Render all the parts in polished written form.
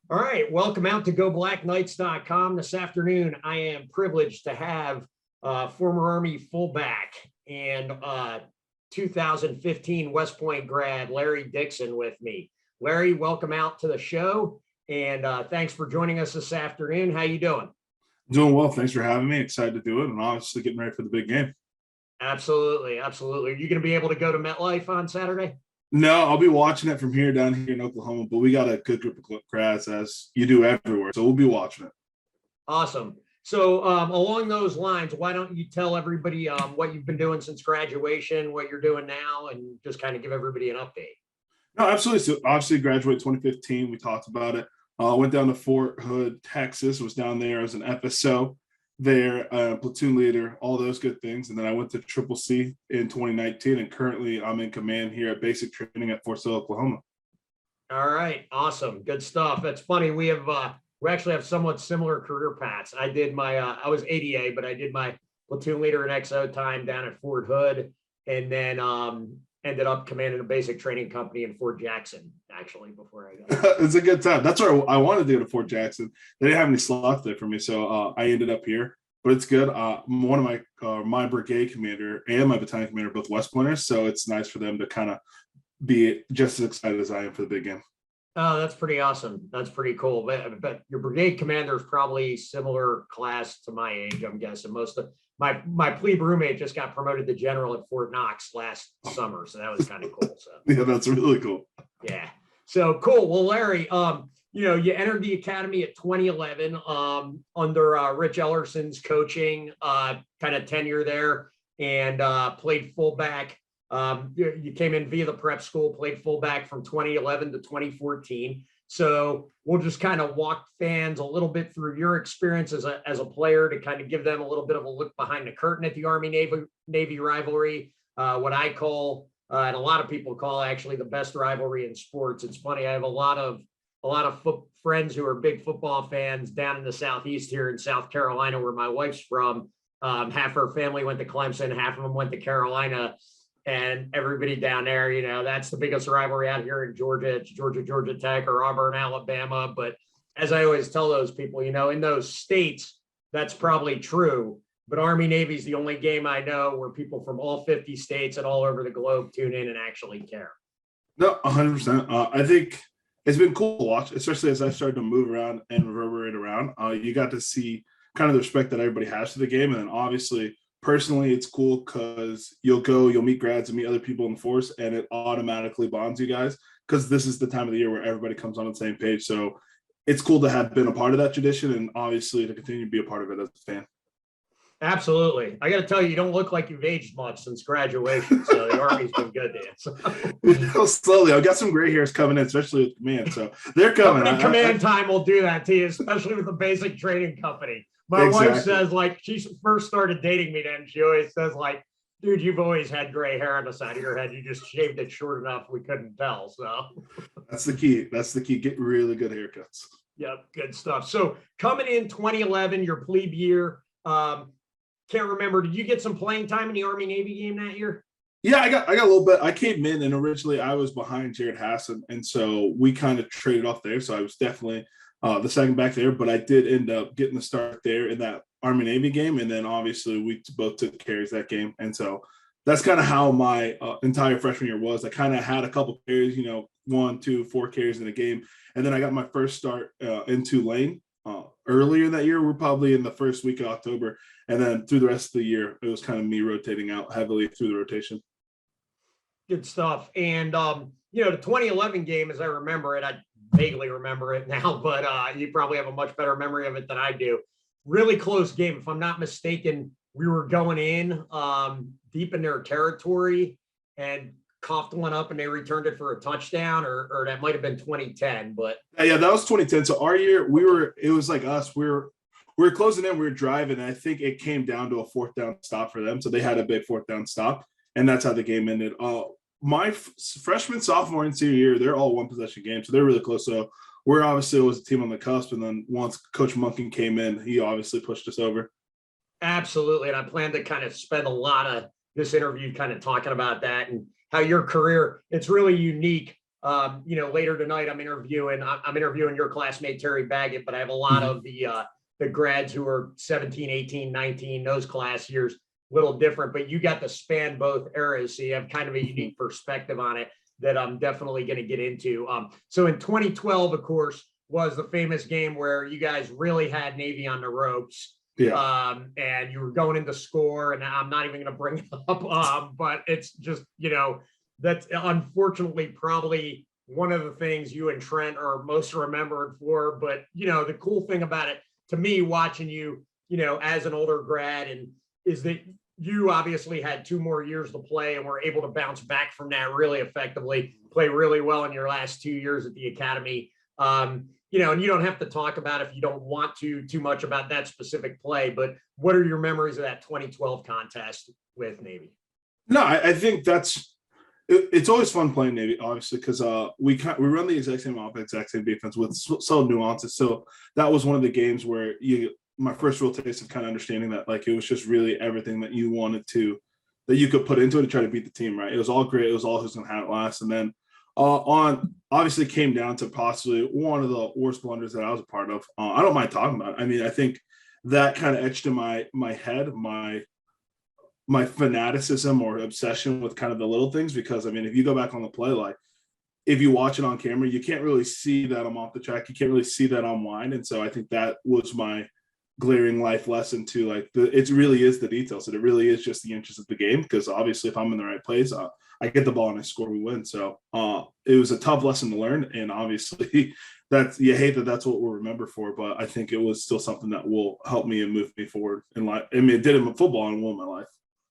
All right, welcome out to GoBlackKnights.com. This afternoon, I am privileged to have former Army fullback and 2015 West Point grad Larry Dixon with me. Larry, welcome out to the show, and thanks for joining us this afternoon. How you doing? Doing well. Thanks for having me. Excited to do it, and obviously getting ready for the big game. Absolutely, absolutely. Are you going to be able to go to MetLife on Saturday? No, I'll be watching it from here down here in Oklahoma, but we got a good group of grads, as you do everywhere, so we'll be watching it. Awesome. So along those lines, why don't you tell everybody what you've been doing since graduation, what you're doing now, and just kind of give everybody an update. No, absolutely. So obviously graduated 2015. We talked about it. Went down to Fort Hood, Texas, was down there as an FSO there, platoon leader, all those good things. And then I went to Triple C in 2019, and currently I'm in command here at basic training at Fort Sill, Oklahoma. All right. Awesome. Good stuff. That's funny. We actually have somewhat similar career paths. I did I was ADA, but I did my platoon leader and XO time down at Fort Hood, and then ended up commanding a basic training company in Fort Jackson, actually, before I got It's a good time. That's where I wanted to go, to Fort Jackson. They didn't have any slots there for me, so I ended up here. But it's good. One of my brigade commander and my battalion commander are both West Pointers, so it's nice for them to kind of be just as excited as I am for the big game. Oh, that's pretty awesome. That's pretty cool. But your brigade commander is probably similar class to my age, I'm guessing. Most of my plebe roommate just got promoted to general at Fort Knox last summer, so that was kind of cool. So yeah, that's really cool. Yeah. So cool. Well, Larry, you entered the academy at 2011 under Rich Ellerson's coaching, kind of tenure there, and played fullback. You came in via the prep school, played fullback from 2011 to 2014. So we'll just kind of walk fans a little bit through your experience as a player, to kind of give them a little bit of a look behind the curtain at the Army-Navy rivalry, what I call, and a lot of people call, actually the best rivalry in sports. It's funny, I have a lot of friends who are big football fans down in the Southeast here in South Carolina, where my wife's from. Half her family went to Clemson, half of them went to Carolina. And everybody down there, that's the biggest rivalry out here in Georgia. It's Georgia Tech or Auburn, Alabama. But as I always tell those people, in those states, that's probably true. But Army-Navy is the only game I know where people from all 50 states and all over the globe tune in and actually care. No, 100%. I think it's been cool to watch, especially as I started to move around and reverberate around. You got to see kind of the respect that everybody has to the game. And then obviously, personally, it's cool because you'll meet grads and meet other people in the force, and it automatically bonds you guys, because this is the time of the year where everybody comes on the same page. So it's cool to have been a part of that tradition, and obviously to continue to be a part of it as a fan. Absolutely. I got to tell you, you don't look like you've aged much since graduation. So the Army's been good to you. Slowly. I've got some gray hairs coming in, especially with command. So they're coming. Command time will do that to you, especially with the basic training company. My wife says, she first started dating me then, she always says, dude, you've always had gray hair on the side of your head. You just shaved it short enough we couldn't tell. So that's the key. Get really good haircuts. Yep, good stuff. So coming in 2011, your plebe year, can't remember, did you get some playing time in the Army-Navy game that year? Yeah, I got a little bit. I came in, and originally I was behind Jared Hassan, and so we kind of traded off there. So I was definitely the second back there, but I did end up getting the start there in that Army-Navy game, and then obviously we both took carries that game. And so that's kind of how my entire freshman year was. I kind of had a couple carries, 1, 2, 4 carries in a game, and then I got my first start in Tulane earlier that year. We're probably in the first week of October, and then through the rest of the year, it was kind of me rotating out heavily through the rotation. Good stuff. And the 2011 game, as I remember it, I vaguely remember it now, but you probably have a much better memory of it than I do. Really close game. If I'm not mistaken, we were going in deep in their territory and coughed one up, and they returned it for a touchdown, or that might have been 2010. But yeah, that was 2010. So our year, it was like us. We were closing in, we were driving, and I think it came down to a 4th down stop for them. So they had a big 4th down stop, and that's how the game ended. My freshman, sophomore, and senior year, they're all one possession games, so they're really close. So we're obviously was a team on the cusp, and then once Coach Munkin came in, he obviously pushed us over. Absolutely, and I plan to kind of spend a lot of this interview kind of talking about that and how your career, it's really unique later tonight, I'm interviewing your classmate, Terry Baggett, but I have a lot of the grads who are 17, 18, 19, those class years, little different, but you got to span both eras. So you have kind of a unique perspective on it that I'm definitely going to get into. So in 2012, of course, was the famous game where you guys really had Navy on the ropes. Yeah. And you were going into score, and I'm not even going to bring it up, but it's just, that's unfortunately probably one of the things you and Trent are most remembered for. But, the cool thing about it, to me, watching you, as an older grad, and is that you obviously had 2 more years to play and were able to bounce back from that really effectively, play really well in your last 2 years at the academy. And you don't have to talk about, if you don't want to, too much about that specific play, but what are your memories of that 2012 contest with Navy? No, I think it's always fun playing Navy, obviously, because we run the exact same offense, exact same defense with some nuances. So that was one of the games where my first real taste of kind of understanding that, like, it was just really everything that you wanted that you could put into it to try to beat the team, right? It was all great. It was all who's going to have it last. And then obviously came down to possibly one of the worst blunders that I was a part of. I don't mind talking about it. I mean, I think that kind of etched in my head, my fanaticism or obsession with kind of the little things, because I mean, if you go back on the play, like, if you watch it on camera, you can't really see that I'm off the track. You can't really see that I'm wide. And so I think that was my glaring life lesson to, like, it really is the details, and it really is just the inches of the game, because obviously if I'm in the right place, I get the ball and I score, we win. So it was a tough lesson to learn, and obviously you hate that that's what we'll remember for, but I think it was still something that will help me and move me forward in life. I mean, it did in football and won my life.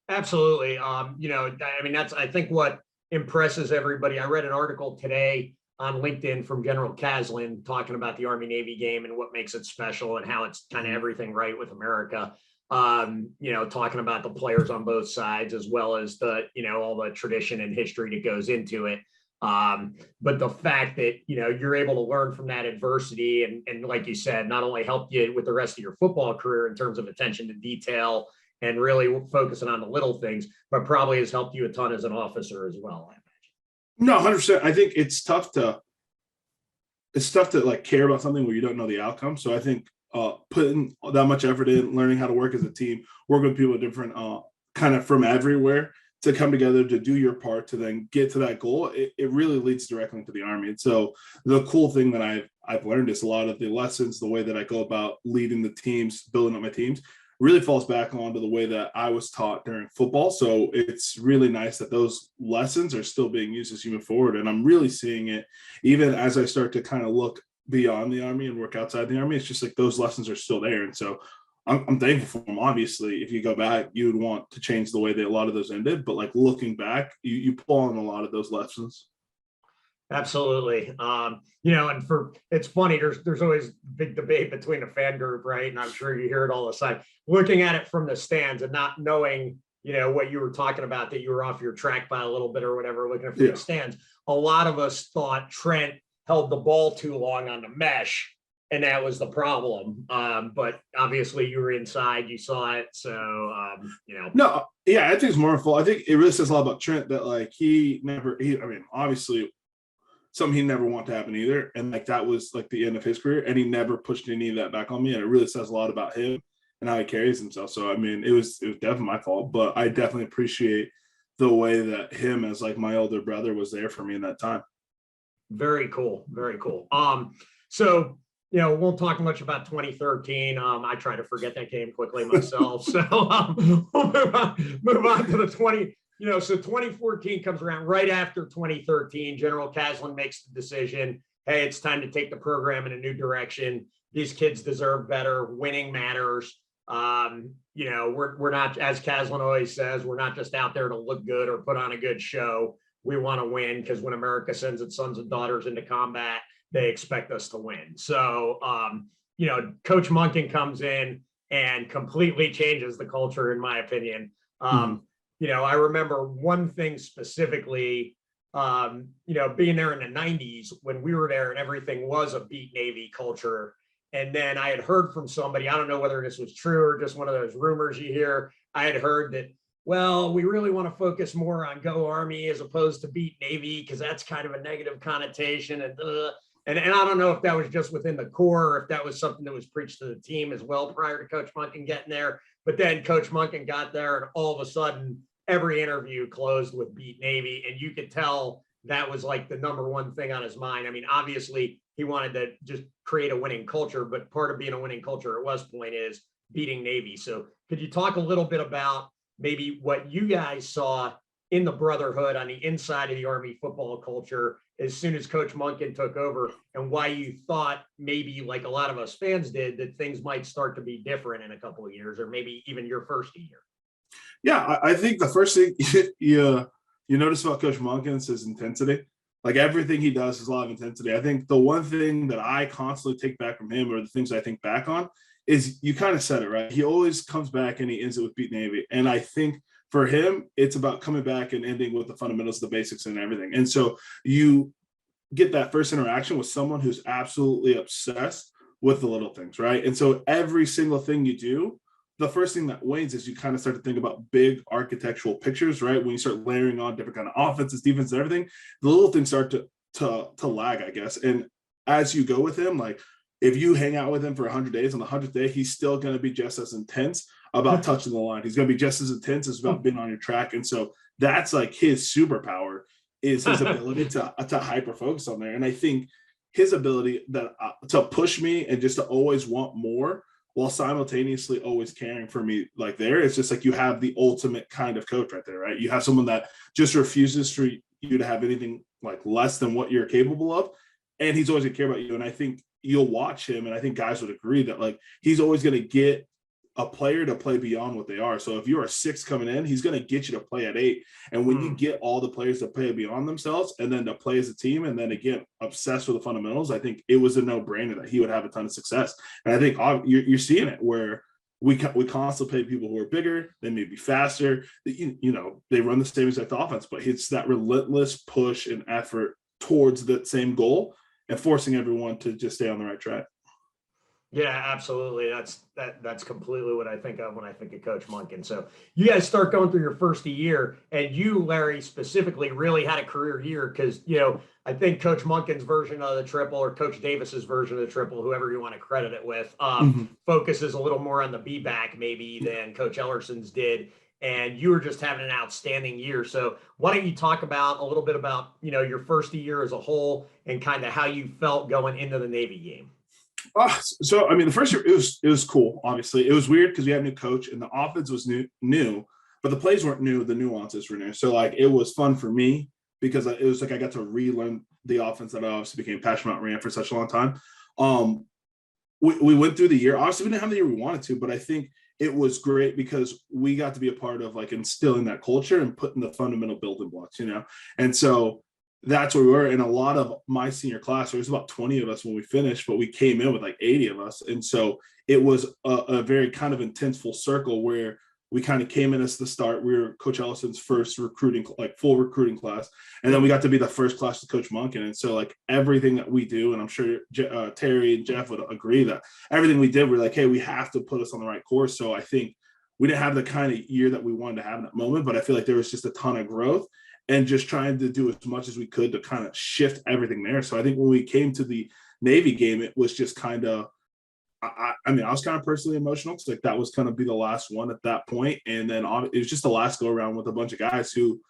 Absolutely. That's, I think, what impresses everybody. I read an article today on LinkedIn from General Caslin talking about the Army Navy game and what makes it special and how it's kind of everything right with America. Talking about the players on both sides, as well as the, all the tradition and history that goes into it. But the fact that, you're able to learn from that adversity and like you said, not only help you with the rest of your football career in terms of attention to detail and really focusing on the little things, but probably has helped you a ton as an officer as well, I imagine. No, 100%. I think it's tough to like care about something where you don't know the outcome. So I think putting that much effort in, learning how to work as a team, working with people different, kind of from everywhere, to come together to do your part to then get to that goal, it really leads directly into the Army. And so the cool thing that I've learned is a lot of the lessons, the way that I go about leading the teams, building up my teams, really falls back onto the way that I was taught during football. So it's really nice that those lessons are still being used as you move forward. And I'm really seeing it even as I start to kind of look beyond the Army and work outside the Army. It's just like those lessons are still there. And so I'm thankful for them. Obviously, if you go back, you would want to change the way that a lot of those ended. But like looking back, you pull on a lot of those lessons. Absolutely. And it's funny, there's always big debate between the fan group, right? And I'm sure you hear it all the time. Looking at it from the stands and not knowing, what you were talking about, that you were off your track by a little bit or whatever, looking at it from the stands. A lot of us thought Trent held the ball too long on the mesh, and that was the problem. But obviously you were inside, you saw it. So, No, yeah, I think it's more full. I think it really says a lot about Trent that, like, obviously something he never wanted to happen either. And like, that was like the end of his career, and he never pushed any of that back on me. And it really says a lot about him and how he carries himself. So, I mean, it was definitely my fault, but I definitely appreciate the way that him, as like my older brother, was there for me in that time. Very cool. Very cool. So, won't talk much about 2013. I try to forget that game quickly myself. So we'll move on to the 20. So 2014 comes around right after 2013. General Caslin makes the decision, hey, it's time to take the program in a new direction. These kids deserve better. Winning matters. We're not, as Caslin always says, we're not just out there to look good or put on a good show. We want to win, because when America sends its sons and daughters into combat, they expect us to win. So, Coach Monken comes in and completely changes the culture, in my opinion. I remember one thing specifically, being there in the 90s when we were there and everything was a beat Navy culture. And then I had heard from somebody, I don't know whether this was true or just one of those rumors you hear. I had heard that well, we really want to focus more on go Army as opposed to beat Navy because that's kind of a negative connotation. And I don't know if that was just within the core or if that was something that was preached to the team as well prior to Coach Monken getting there. But then Coach Monken got there, and all of a sudden, every interview closed with beat Navy. And you could tell that was like the number one thing on his mind. I mean, obviously, he wanted to just create a winning culture, but part of being a winning culture at West Point is beating Navy. So could you talk a little bit about maybe what you guys saw in the brotherhood on the inside of the Army football culture as soon as Coach Monken took over, and why you thought maybe, like a lot of us fans did, that things might start to be different in a couple of years, or maybe even your first year? Yeah, I think the first thing you notice about Coach Monken is his intensity. Like everything he does is a lot of intensity. I think the one thing that I constantly take back from him, or the things I think back on, is you kind of said it, right? He always comes back and he ends it with beat Navy. And I think for him, it's about coming back and ending with the fundamentals, the basics, and everything. And so you get that first interaction with someone who's absolutely obsessed with the little things, right? And so every single thing you do, the first thing that wanes is you kind of start to think about big architectural pictures, right? When you start layering on different kind of offenses, defense, and everything, the little things start to lag, I guess. And as you go with him, like if you hang out with him for 100 days, on the 100th day, he's still going to be just as intense about touching the line. He's going to be just as intense as about being on your track. And so that's like his superpower, is his ability to hyper focus on there. And I think his ability to push me and just to always want more, while simultaneously always caring for me, like there, it's just like you have the ultimate kind of coach right there, right? You have someone that just refuses for you to have anything like less than what you're capable of. And he's always gonna care about you. And I think you'll watch him, and I think guys would agree that like he's always gonna get a player to play beyond what they are. So if you're a 6 coming in, he's going to get you to play at 8. And when you get all the players to play beyond themselves and then to play as a team, and then again, obsessed with the fundamentals, I think it was a no-brainer that he would have a ton of success. And I think you're seeing it where we constantly play people who are bigger, they may be faster, you know, they run the same exact offense, but it's that relentless push and effort towards that same goal and forcing everyone to just stay on the right track. Yeah, absolutely. That's completely what I think of when I think of Coach Monken. So you guys start going through your first year, and you, Larry, specifically really had a career year because, you know, I think Coach Monken's version of the triple, or Coach Davis's version of the triple, whoever you want to credit it with, focuses a little more on the B-back maybe than Coach Ellerson's did. And you were just having an outstanding year. So why don't you talk about a little bit about, you know, your first year as a whole and kind of how you felt going into the Navy game? So I mean, the first year it was cool. Obviously, it was weird because we had a new coach and the offense was new, but the plays weren't new. The nuances were new. So like it was fun for me because it was like I got to relearn the offense that I obviously became passionate about, ran for such a long time. We went through the year. Obviously, we didn't have the year we wanted to, but I think it was great because we got to be a part of like instilling that culture and putting the fundamental building blocks, you know. And so that's where we were. In a lot of my senior class, there was about 20 of us when we finished, but we came in with like 80 of us. And so it was a very kind of intense full circle where we kind of came in as the start. We were Coach Ellison's first recruiting, like full recruiting class. And then we got to be the first class to Coach Monken. And so like everything that we do, and I'm sure Terry and Jeff would agree that everything we did, we're like, hey, we have to put us on the right course. So I think we didn't have the kind of year that we wanted to have in that moment, but I feel like there was just a ton of growth and just trying to do as much as we could to kind of shift everything there. So I think when we came to the Navy game, it was just kind of, I mean, I was kind of personally emotional because like that was going to be the last one at that point. And then it was just the last go around with a bunch of guys who,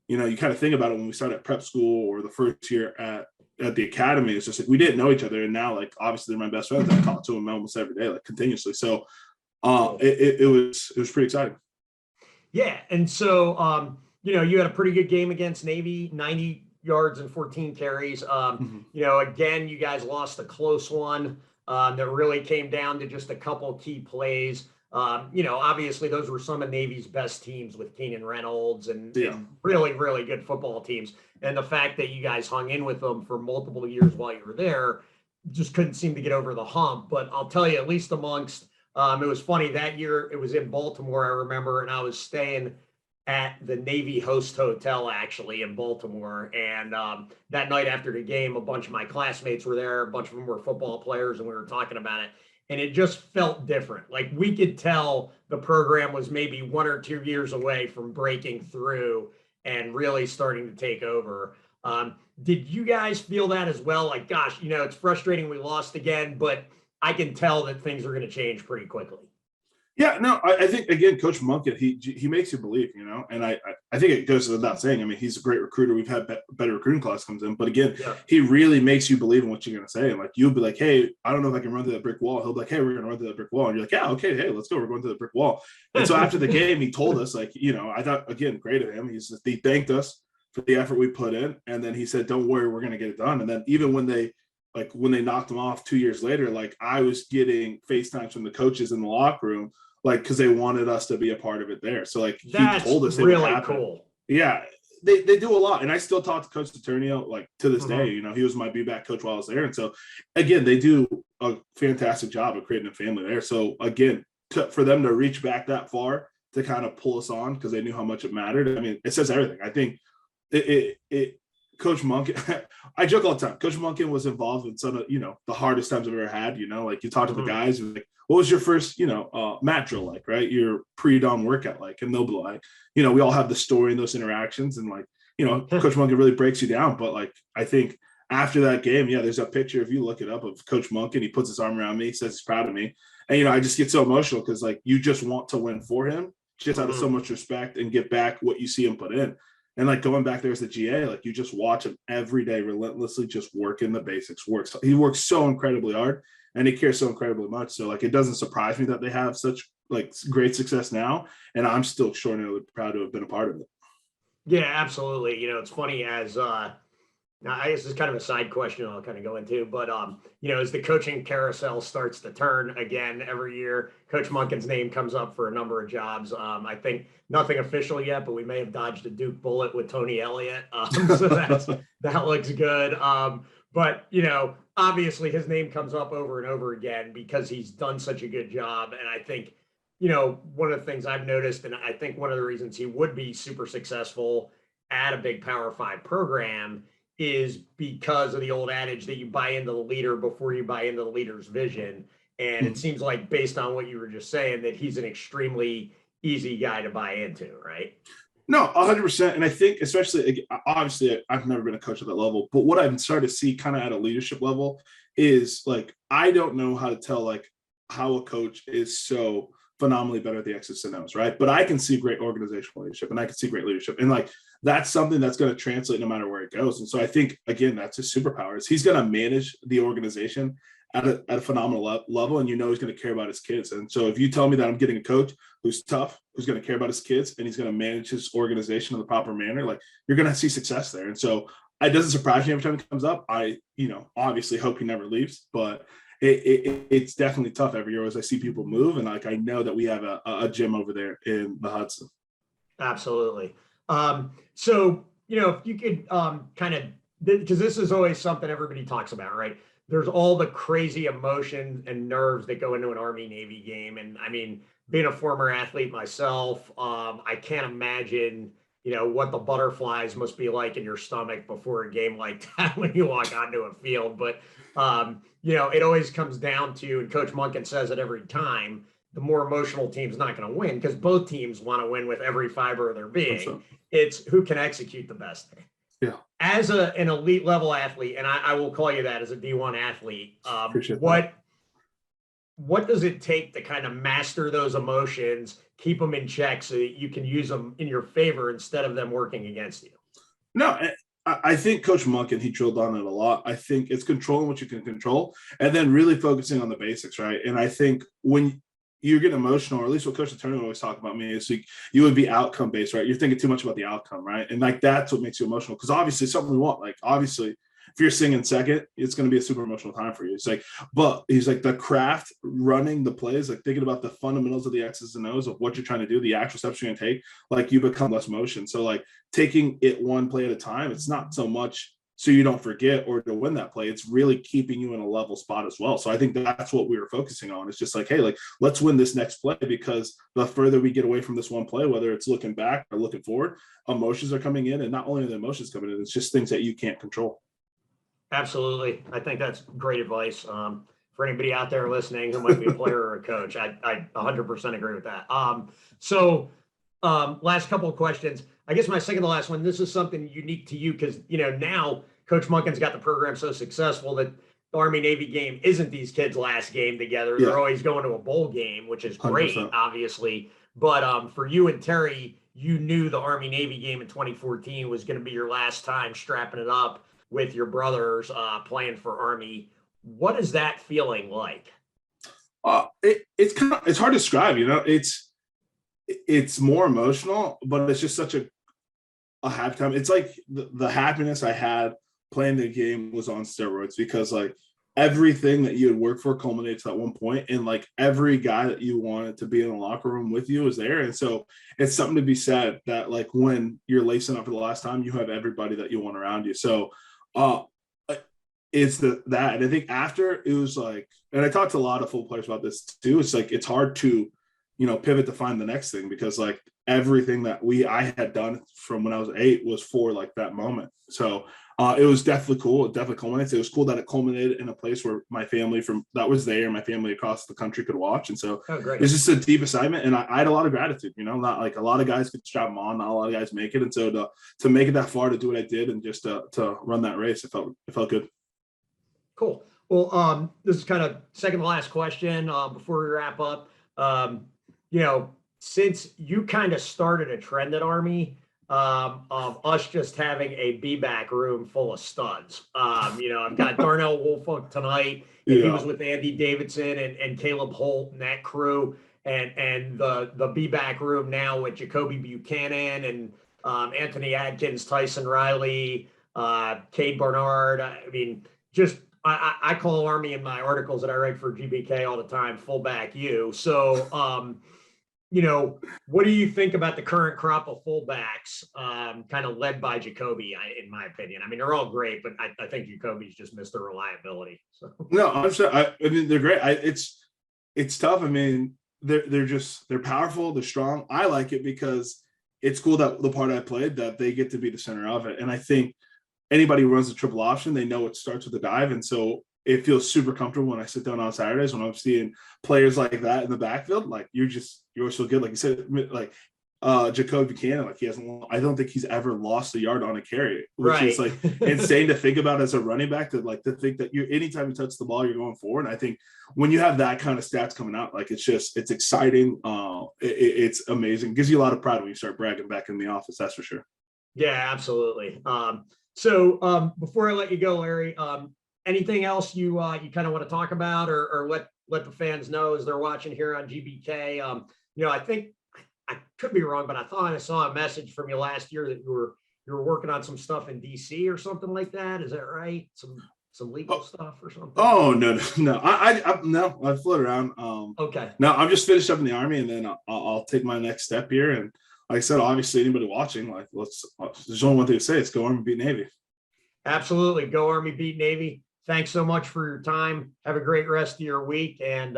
you know, you kind of think about it when we started at prep school or the first year at the academy. It's just like we didn't know each other. And now, like, obviously they're my best friends. I talk to them almost every day, like continuously. So it was pretty exciting. Yeah. And so, you know, you had a pretty good game against Navy, 90 yards and 14 carries. You know, again, you guys lost a close one that really came down to just a couple key plays. You know, obviously those were some of Navy's best teams with Keenan Reynolds and really, really good football teams. And the fact that you guys hung in with them for multiple years while you were there just couldn't seem to get over the hump. But I'll tell you, at least amongst, it was funny that year, it was in Baltimore, I remember, and I was staying at the Navy host hotel actually in Baltimore. And that night after the game, a bunch of my classmates were there. A bunch of them were football players and we were talking about it. and it just felt different. Like we could tell the program was maybe 1 or 2 years away from breaking through and really starting to take over. Did you guys feel that as well? Like, gosh, it's frustrating we lost again, but I can tell that things are going to change pretty quickly. Yeah, no, I think again, Coach Monken, he makes you believe, and I think it goes without saying. I mean, he's a great recruiter. We've had better recruiting class comes in, but again, Yeah. he really makes you believe in what you're going to say. And like you'll be like, hey, I don't know if I can run through that brick wall. He'll be like, hey, we're going to run through that brick wall, and you're like, yeah, okay, hey, let's go. We're going through the brick wall. And so after the game, he told us, like, I thought again, great of him. He thanked us for the effort we put in, and then he said, don't worry, we're going to get it done. And then even when they knocked him off 2 years later, like I was getting FaceTimes from the coaches in the locker room, like because they wanted us to be a part of it there. So like he told us it would happen. Cool. Yeah, they do a lot, and I still talk to Coach Saturnio like to this day. He was my B-back coach while I was there, and so again, they do a fantastic job of creating a family there. So again, for them to reach back that far to kind of pull us on because they knew how much it mattered. I mean, it says everything. I think Coach Monken, I joke all the time. Coach Monken was involved in some of, the hardest times I've ever had, like you talk to the guys, like, what was your first, mat drill like, right? Your pre-dawn workout like, and they'll be like, we all have the story in those interactions. And like, Coach Monken really breaks you down. But like, I think after that game, yeah, there's a picture, if you look it up, of Coach Monken. He puts his arm around me, says he's proud of me. And, I just get so emotional because like, you just want to win for him just out of so much respect and get back what you see him put in. And like going back there as the GA, like you just watch him every day relentlessly just working the basics. He works so incredibly hard and he cares so incredibly much. So like it doesn't surprise me that they have such like great success now. And I'm still extraordinarily proud to have been a part of it. Yeah, absolutely. It's funny as now I guess it's kind of a side question I'll kind of go into, but as the coaching carousel starts to turn again every year, Coach Monken's name comes up for a number of jobs. I think nothing official yet, but we may have dodged a Duke bullet with Tony Elliott. So that looks good. But obviously his name comes up over and over again because he's done such a good job. And I think, one of the things I've noticed, and I think one of the reasons he would be super successful at a big Power 5 program is because of the old adage that you buy into the leader before you buy into the leader's vision. And it seems like based on what you were just saying, that he's an extremely easy guy to buy into, right? No, 100%. And I think especially, obviously, I've never been a coach at that level, but what I'm starting to see kind of at a leadership level is like, I don't know how to tell like how a coach is so phenomenally better at the X's and O's, right? But I can see great organizational leadership and I can see great leadership. And like, that's something that's going to translate no matter where it goes. And so I think, again, that's his superpower is he's going to manage the organization at a phenomenal level. And he's going to care about his kids. And so if you tell me that I'm getting a coach who's tough, who's going to care about his kids, and he's going to manage his organization in the proper manner, like you're going to see success there. And so it doesn't surprise me every time it comes up. I, obviously hope he never leaves, but it's definitely tough every year as I see people move. And like, I know that we have a gym over there in the Hudson. Absolutely. So, if you could kind of, because this is always something everybody talks about, right? There's all the crazy emotions and nerves that go into an Army-Navy game. And I mean, being a former athlete myself, I can't imagine, what the butterflies must be like in your stomach before a game like that when you walk onto a field. But, it always comes down to, and Coach Monken says it every time, the more emotional team's not going to win because both teams want to win with every fiber of their being. It's who can execute the best. Yeah. As an elite level athlete, and I will call you that as a D1 athlete, what does it take to kind of master those emotions, keep them in check so that you can use them in your favor instead of them working against you? No, I think Coach Monken, he drilled on it a lot. I think it's controlling what you can control and then really focusing on the basics, right? And I think when you're getting emotional, or at least what Coach Attorney always talk about me is you would be outcome based, right? You're thinking too much about the outcome, right? And like that's what makes you emotional because obviously it's something we want. Like obviously, if you're singing second, it's going to be a super emotional time for you. It's like, but he's like the craft running the plays, like thinking about the fundamentals of the X's and O's of what you're trying to do, the actual steps you're going to take, like you become less motion. So like taking it one play at a time, it's not so much so you don't forget or to win that play. It's really keeping you in a level spot as well. So I think that's what we were focusing on. It's just like, hey, like let's win this next play because the further we get away from this one play, whether it's looking back or looking forward, emotions are coming in, and not only are the emotions coming in, it's just things that you can't control. Absolutely. I think that's great advice. for anybody out there listening who might be a player or a coach. I 100% agree with that. So last couple of questions. I guess my second to last one, this is something unique to you because, now Coach Monken's got the program so successful that the Army-Navy game isn't these kids' last game together. Yeah. They're always going to a bowl game, which is great, 100%. obviously. But for you and Terry, you knew the Army-Navy game in 2014 was going to be your last time strapping it up with your brothers playing for Army. What is that feeling like? It's hard to describe, it's more emotional, but it's just such a happy time. It's like the happiness I had playing the game was on steroids because like everything that you had worked for culminates at one point, and like every guy that you wanted to be in the locker room with you is there. And so it's something to be said that like when you're lacing up for the last time, you have everybody that you want around you. So it's that. And I think after it was like, and I talked to a lot of full players about this too. It's like, it's hard to, pivot to find the next thing because like everything that I had done from when I was 8 was for like that moment. So it was definitely cool. It definitely culminated. It was cool that it culminated in a place where my family my family across the country could watch. And so it's just a deep assignment. And I had a lot of gratitude, not like a lot of guys could strap them on, not a lot of guys make it. And so to make it that far, to do what I did and just to run that race, it felt good. Cool. Well, this is kind of second to last question before we wrap up. Since you kind of started a trend at Army of us just having a B-back room full of studs. I've got Darnell Wolfunk tonight. And He was with Andy Davidson and Caleb Holt and that crew. And the B-back room now with Jacoby Buchanan and Anthony Adkins, Tyson Riley, Cade Barnard. I mean, just I call Army in my articles that I write for GBK all the time, fullback you. So, what do you think about the current crop of fullbacks kind of led by Jacoby, in my opinion? I mean, they're all great, but I think Jacoby's just missed the reliability. So. No, I'm sure. I mean, they're great. It's tough. I mean, they're powerful. They're strong. I like it because it's cool that the part I played that they get to be the center of it. And I think anybody who runs the triple option, they know it starts with a dive. And so it feels super comfortable when I sit down on Saturdays when I'm seeing players like that in the backfield. Like you're so good. Like you said, like Jacoby Buchanan, like I don't think he's ever lost a yard on a carry, which is like insane to think about as a running back, to think that anytime you touch the ball, you're going forward. And I think when you have that kind of stats coming out, like it's exciting. It's amazing. It gives you a lot of pride when you start bragging back in the office. That's for sure. Yeah, absolutely. So before I let you go, Larry, anything else you kind of want to talk about or let the fans know as they're watching here on GBK? I think I could be wrong, but I thought I saw a message from you last year that you were working on some stuff in DC or something like that. Is that right? Some legal stuff or something? Oh, no. I float around. Okay. No, I'm just finished up in the Army, and then I'll take my next step here. And like I said, obviously anybody watching, like there's only one thing to say: it's go Army, beat Navy. Absolutely, go Army, beat Navy. Thanks so much for your time. Have a great rest of your week, and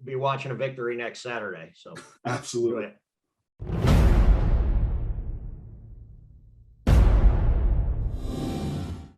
be watching a victory next Saturday. So absolutely.